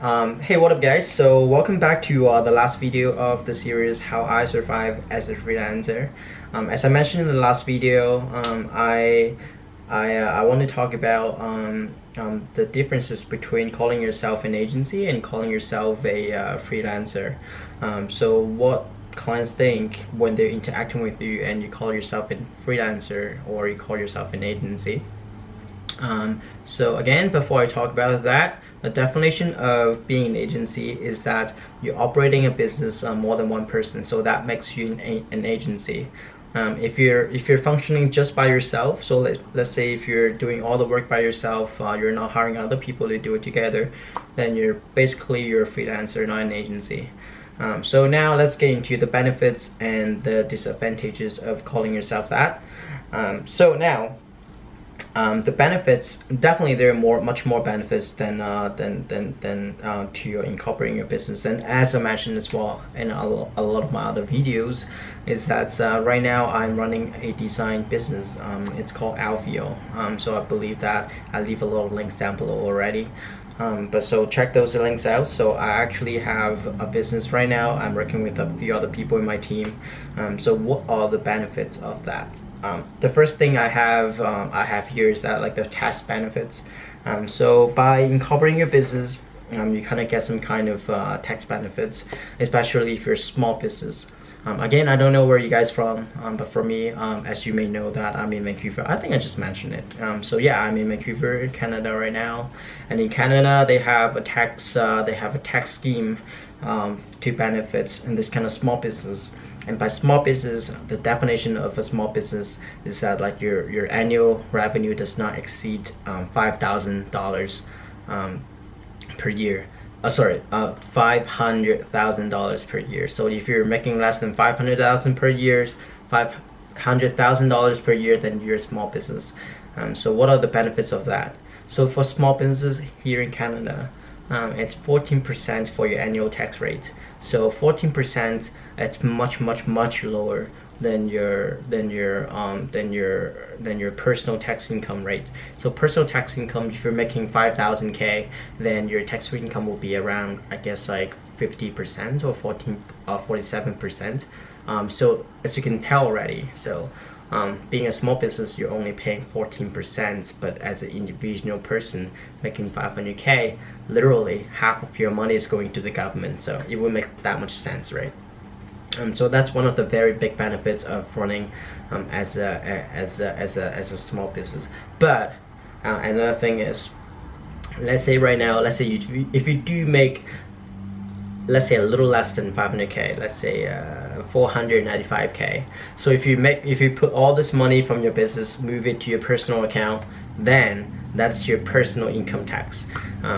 Hey, what up guys? So welcome back to the last video of the series How I Survive as a Freelancer. As I mentioned in the last video, I want to talk about the differences between calling yourself an agency and calling yourself a freelancer. So what clients think when they're interacting with you and you call yourself a freelancer or you call yourself an agency. So again, before I talk about that, the definition of being an agency is that you're operating a business on more than one person, so that makes you an agency. If you're functioning just by yourself, so let's say if you're doing all the work by yourself, you're not hiring other people to do it together, then you're a freelancer, not an agency. So now let's get into the benefits and the disadvantages of calling yourself that. So now, the benefits, definitely there are much more benefits than to incorporating your business. And as I mentioned as well in a lot of my other videos, is that right now I'm running a design business. It's called Alfio. So I believe that I leave a lot of links down below already. But so check those links out. So I actually have a business right now. I'm working with a few other people in my team. So what are the benefits of that? The first thing I have here is that like the tax benefits. So by incorporating your business, you kind of get some kind of tax benefits, especially if you're a small business. Again, I don't know where you guys from, but for me, as you may know that I'm in Vancouver. I think I just mentioned it. So yeah, I'm in Vancouver, Canada right now, and in Canada they have a tax scheme to benefits in this kind of small business. And by small business, the definition of a small business is that like your annual revenue does not exceed $5,000 per year. $500,000 per year. So if you're making less than $500,000 per year, $500,000 per year, then you're a small business. So what are the benefits of that? So for small businesses here in Canada, it's 14% for your annual tax rate. So 14%, it's much lower than your personal tax income rate. So personal tax income, if you're making 5,000 then your tax free income will be around, I guess, like 50% or 47%. So as you can tell already, so being a small business, you're only paying 14%, but as an individual person making 500 literally half of your money is going to the government. So it would make that much sense, right? So that's one of the very big benefits of running as a small business. But another thing is, let's say right now, if you do make, let's say a little less than 500 let's say 495 so if you put all this money from your business, move it to your personal account, then that's your personal income tax.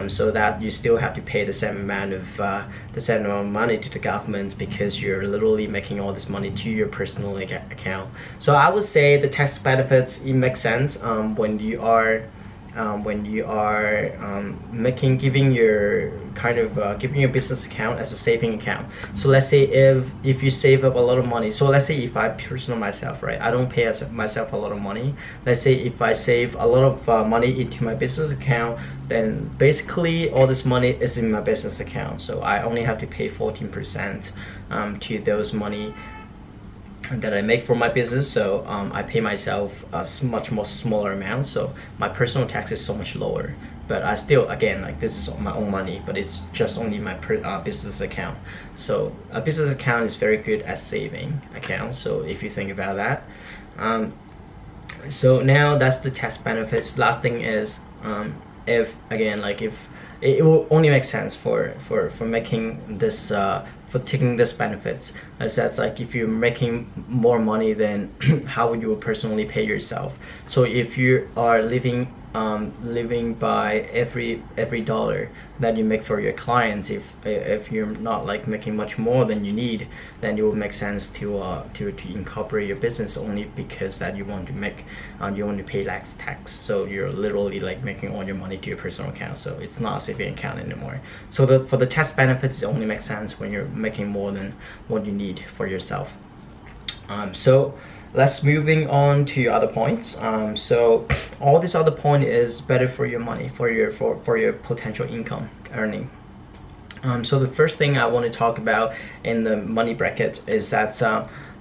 So that you still have to pay the same amount of money to the government, because you're literally making all this money to your personal account. So I would say the tax benefits, it makes sense when you are giving your business account as a saving account. So let's say if you save up a lot of money, so let's say if I personal myself, right, I don't pay myself a lot of money. Let's say if I save a lot of money into my business account, then basically all this money is in my business account, so I only have to pay 14% to those money that I make for my business. So I pay myself a much more smaller amount, so my personal tax is so much lower. But I still, again, like, this is my own money, but it's just only my business account. So a business account is very good as saving account, so if you think about that. So now that's the tax benefits. Last thing is, if it will only make sense for making this for taking this benefits, as that's like if you're making more money, then how would you personally pay yourself? So if you are living by every dollar that you make for your clients, if you're not like making much more than you need, then it will make sense to incorporate your business, only because that you want to pay less tax. So you're literally like making all your money to your personal account, so it's not a saving account anymore. So for the tax benefits, it only makes sense when you're making more than what you need for yourself. So let's moving on to other points. So all this other point is better for your money, for your potential income earning. So the first thing I want to talk about in the money bracket is that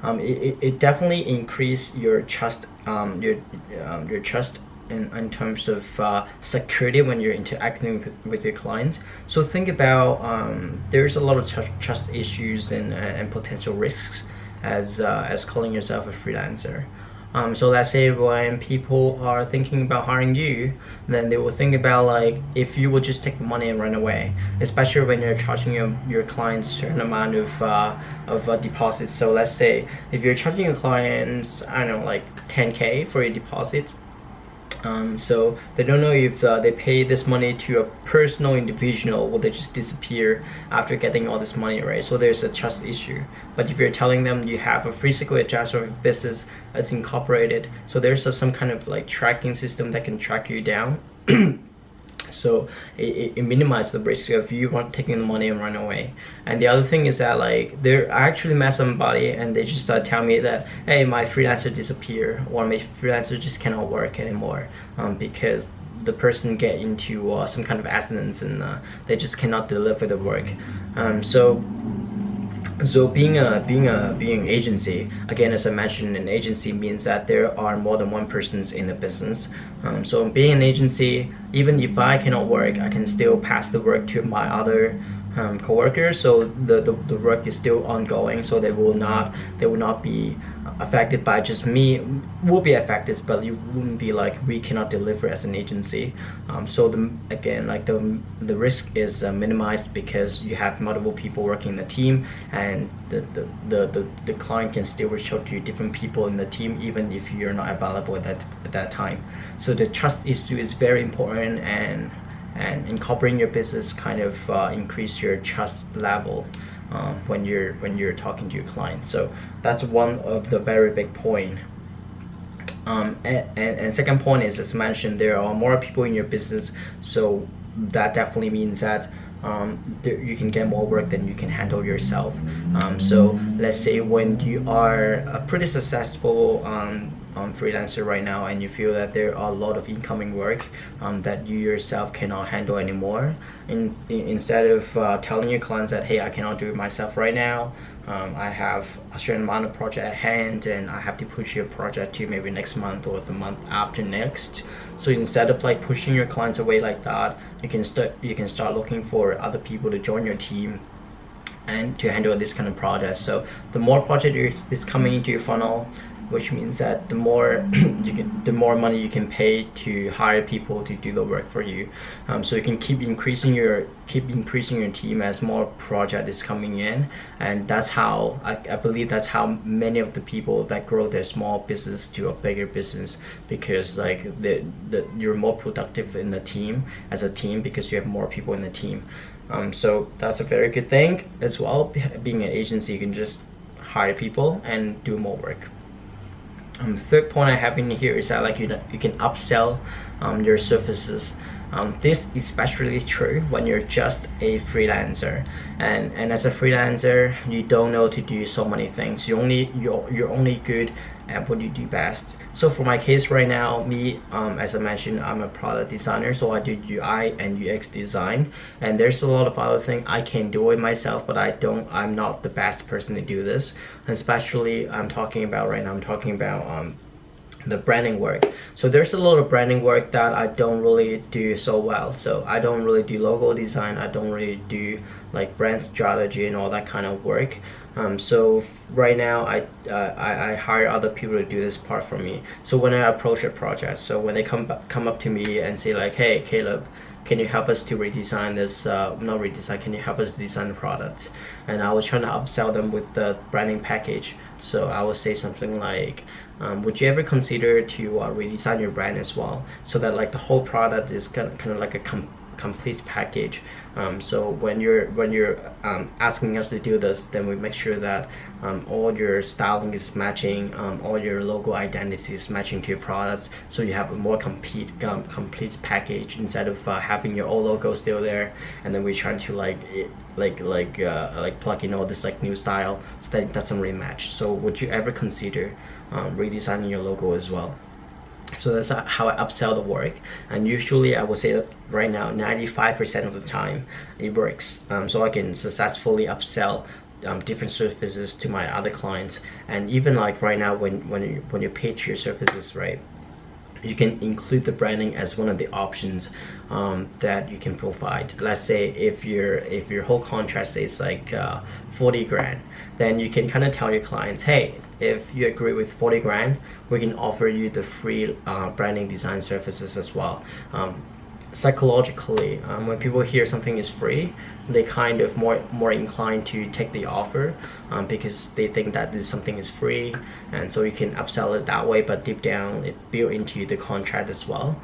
it definitely increase your trust, your trust in terms of security when you're interacting with your clients. So think about there's a lot of trust issues and potential risks as calling yourself a freelancer. So let's say when people are thinking about hiring you, then they will think about like if you would just take the money and run away, especially when you're charging your clients a certain amount of deposits. So let's say if you're charging your clients, I don't know, like 10K for your deposit. So they don't know if they pay this money to a personal individual, will they just disappear after getting all this money, right? So there's a trust issue. But if you're telling them you have a physical address of a business that's incorporated, so there's some kind of like tracking system that can track you down. So it minimizes the risk of you taking the money and run away. And the other thing is that like I actually met somebody and they just tell me that, hey, my freelancer disappeared, or my freelancer just cannot work anymore because the person get into some kind of accidents and they just cannot deliver the work. So being an agency, again, as I mentioned, an agency means that there are more than one persons in the business. So being an agency, even if I cannot work, I can still pass the work to my other co-workers, so the work is still ongoing, so they will not be affected by just me. Will be affected, but you wouldn't be like we cannot deliver as an agency. So the risk is minimized because you have multiple people working in the team, and the client can still reach out to different people in the team even if you're not available at that time. So the trust issue is very important, and incorporating your business kind of increase your trust level when you're talking to your clients. So that's one of the very big point. And second point is, as mentioned, there are more people in your business, so that definitely means that you can get more work than you can handle yourself. So let's say when you are a pretty successful freelancer right now and you feel that there are a lot of incoming work that you yourself cannot handle anymore, instead of telling your clients that, hey, I cannot do it myself right now, I have a certain amount of project at hand and I have to push your project to maybe next month or the month after next. So instead of like pushing your clients away like that, you can start looking for other people to join your team and to handle this kind of project. So the more project is coming into your funnel, which means that the more the more money you can pay to hire people to do the work for you. So you can keep increasing your team as more project is coming in, and that's how I believe that's how many of the people that grow their small business to a bigger business, because like you're more productive in the team as a team because you have more people in the team. So that's a very good thing as well. Being an agency, you can just hire people and do more work. Third point I have in here is that like you can upsell your services. This is especially true when you're just a freelancer, and as a freelancer you don't know to do so many things. You're only good at what you do best. So for my case right now, me as I mentioned, I'm a product designer, so I do UI and UX design, and there's a lot of other things I can do it myself, but I'm not the best person to do this. Especially I'm talking about the branding work. So there's a lot of branding work that I don't really do so well. So I don't really do logo design, I don't really do like brand strategy and all that kind of work. So right now I hire other people to do this part for me. So when I approach a project, so when they come up to me and say like, hey Caleb, can you help us to redesign this, not redesign, can you help us design the product? And I was trying to upsell them with the branding package. So I would say something like, would you ever consider to redesign your brand as well, so that like the whole product is kind of like a complete package. So when you're asking us to do this, then we make sure that all your styling is matching, all your logo identity is matching to your products, so you have a more complete package, instead of having your old logo still there and then we're trying to like plug in all this like new style, so that it doesn't really match. So would you ever consider redesigning your logo as well? So that's how I upsell the work, and usually I would say that right now 95% of the time it works. So I can successfully upsell different services to my other clients, and even like right now when you pitch your services, right, you can include the branding as one of the options that you can provide. Let's say if your whole contract says like 40 grand, then you can kind of tell your clients, hey, if you agree with 40 grand, we can offer you the free branding design services as well. Psychologically, when people hear something is free, they kind of more inclined to take the offer, because they think that this something is free, and so you can upsell it that way, but deep down it's built into the contract as well.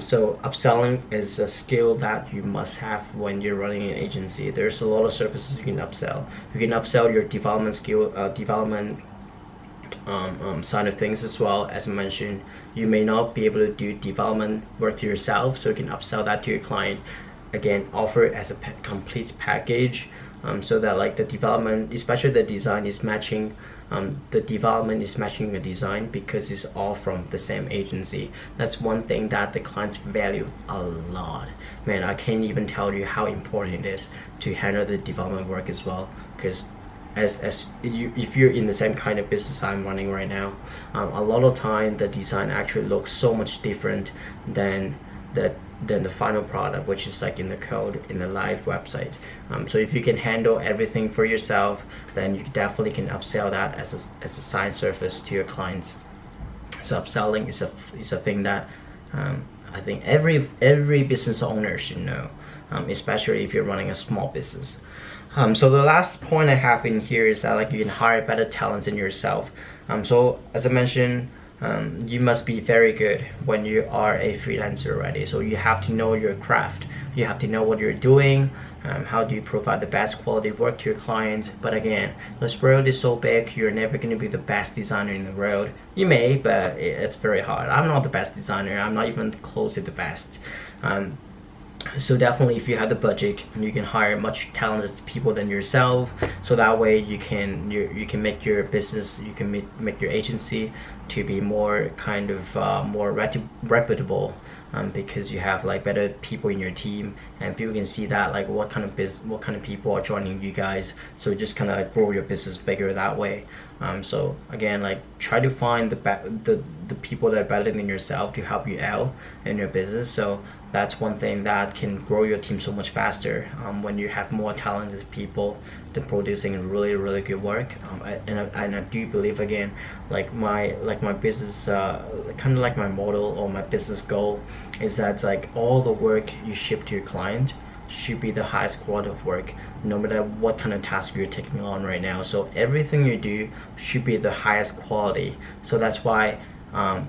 So upselling is a skill that you must have when you're running an agency. There's a lot of services you can upsell. You can upsell your development skill, development side of things as well. As I mentioned, you may not be able to do development work yourself, so you can upsell that to your client. Again, offer it as a complete package, so that like the development, especially the design, is matching the development is matching the design, because it's all from the same agency. That's one thing that the clients value a lot. Man, I can't even tell you how important it is to handle the development work as well, because if you're in the same kind of business I'm running right now, a lot of time the design actually looks so much different than the final product, which is like in the code in the live website. So if you can handle everything for yourself, then you definitely can upsell that as a side service to your clients. So upselling is a thing that I think every business owner should know, especially if you're running a small business. So the last point I have in here is that like you can hire better talents in yourself. So as I mentioned, you must be very good when you are a freelancer already. So you have to know your craft. You have to know what you're doing. How do you provide the best quality work to your clients? But again, this world is so big, you're never going to be the best designer in the world. You may, but it's very hard. I'm not the best designer. I'm not even close to the best. So definitely, if you have the budget, you can hire much talented people than yourself. So that way you can make your business, you can make your agency to be more kind of more reputable, because you have like better people in your team, and people can see that like what kind of people are joining you guys. So just kind of like grow your business bigger that way. So again, like try to find the people that are better than yourself to help you out in your business. So that's one thing that can grow your team so much faster, when you have more talented people to producing really good work. And I do believe, again, like my business, kind of like my model or my business goal is that like all the work you ship to your client should be the highest quality of work, no matter what kind of task you're taking on right now. So everything you do should be the highest quality. So that's why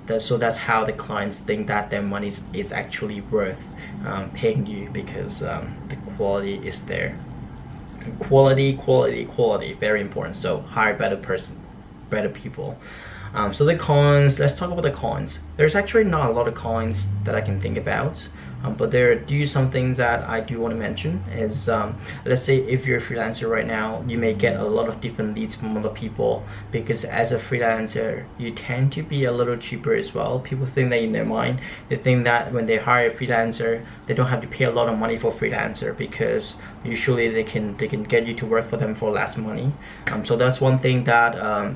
that's how the clients think that their money is actually worth paying you, because the quality is there. Quality, very important. So hire better people. So the cons, let's talk about the cons. There's actually not a lot of cons that I can think about, but there do some things that I do want to mention is, let's say if you're a freelancer right now, you may get a lot of different leads from other people, because as a freelancer you tend to be a little cheaper as well. People think that in their mind, they think that when they hire a freelancer, they don't have to pay a lot of money for freelancer, because usually they can get you to work for them for less money. So that's one thing that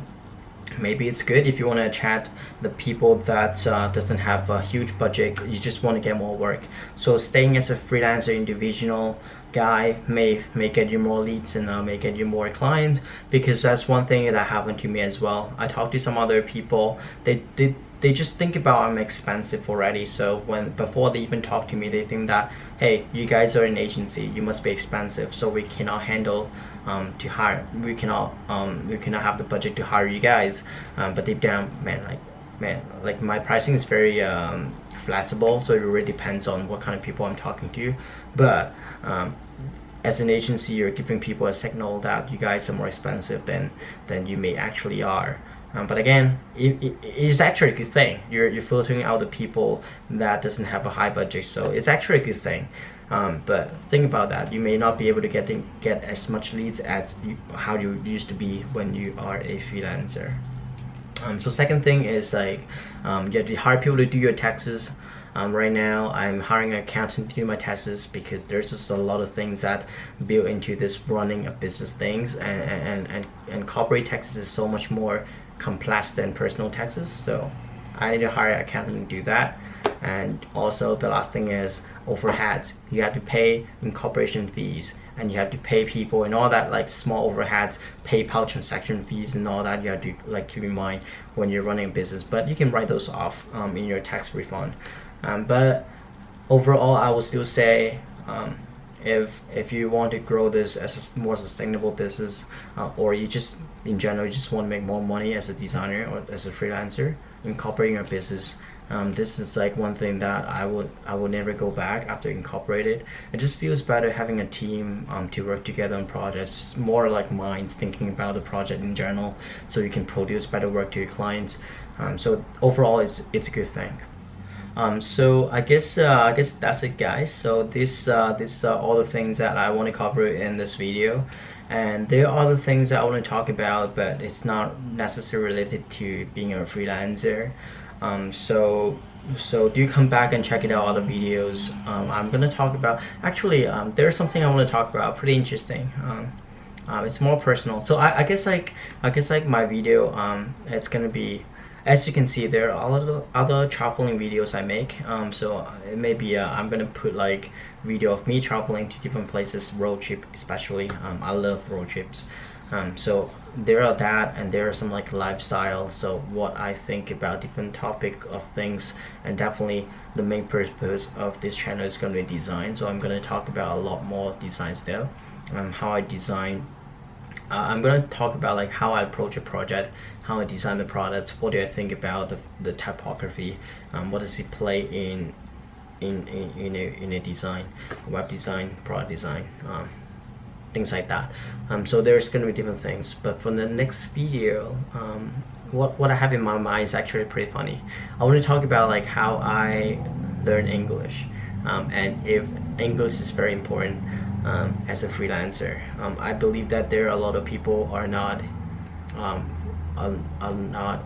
maybe it's good if you want to chat the people that doesn't have a huge budget, you just want to get more work. So staying as a freelancer individual guy may get you more leads and may get you more clients, because that's one thing that happened to me as well. I talked to some other people, they just think about I'm expensive already. So before they even talk to me, they think that, hey, you guys are an agency, you must be expensive, so we cannot handle to hire, we cannot have the budget to hire you guys. But deep down, like my pricing is very flexible, so it really depends on what kind of people I'm talking to. But as an agency, you're giving people a signal that you guys are more expensive than you may actually are. But again, it is actually a good thing. You're filtering out the people that doesn't have a high budget, so it's actually a good thing. But think about that. You may not be able to get as much leads as how you used to be when you are a freelancer. So second thing is like you have to hire people to do your taxes. Right now I'm hiring an accountant to do my taxes because there's just a lot of things that build into this running a business things, and corporate taxes is so much more complex than personal taxes. So I need to hire an accountant to do that. And also the last thing is overheads. You have to pay incorporation fees, and you have to pay people and all that, like small overheads, PayPal transaction fees and all that. You have to like keep in mind when you're running a business, but you can write those off in your tax refund. But overall I will still say if you want to grow this as a more sustainable business, or you just in general you just want to make more money as a designer or as a freelancer, incorporating your business, this is like one thing that I would never go back after incorporated. It just feels better having a team to work together on projects, just more like minds thinking about the project in general, so you can produce better work to your clients. So overall it's a good thing. So I guess that's it, guys. So this are all the things that I want to cover in this video, and there are other things that I want to talk about, but it's not necessarily related to being a freelancer. So do come back and check it out, other videos. I'm gonna talk about, actually there's something I want to talk about pretty interesting. It's more personal, so I guess like my video, it's gonna be, as you can see, there are other traveling videos I make. So it may be I'm gonna put like video of me traveling to different places, road trip especially. I love road trips. So there are that, and there are some like lifestyle, so what I think about different topic of things, and definitely the main purpose of this channel is going to be design. So I'm going to talk about a lot more design stuff, how I design. I'm going to talk about like how I approach a project, how I design the product, what do I think about the typography, what does it play in a design, web design, product design, things like that. So there's going to be different things, but for the next video, what I have in my mind is actually pretty funny. I want to talk about like how I learn English, and if English is very important as a freelancer. I believe that there are a lot of people are not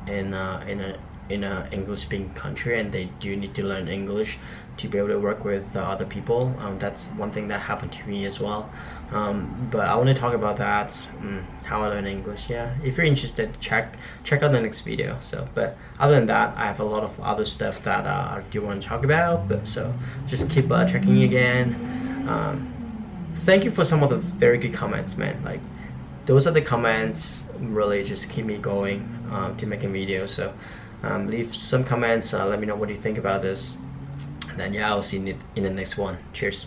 in a English-speaking country, and they do need to learn English to be able to work with other people. That's one thing that happened to me as well. But I want to talk about that, how I learn English. Yeah, if you're interested, check out the next video. So, but other than that, I have a lot of other stuff that I do want to talk about. But so just keep checking again. Thank you for some of the very good comments, man. Like those are the comments really just keep me going to making videos. So leave some comments, let me know what you think about this, and then yeah, I'll see you in the next one. Cheers.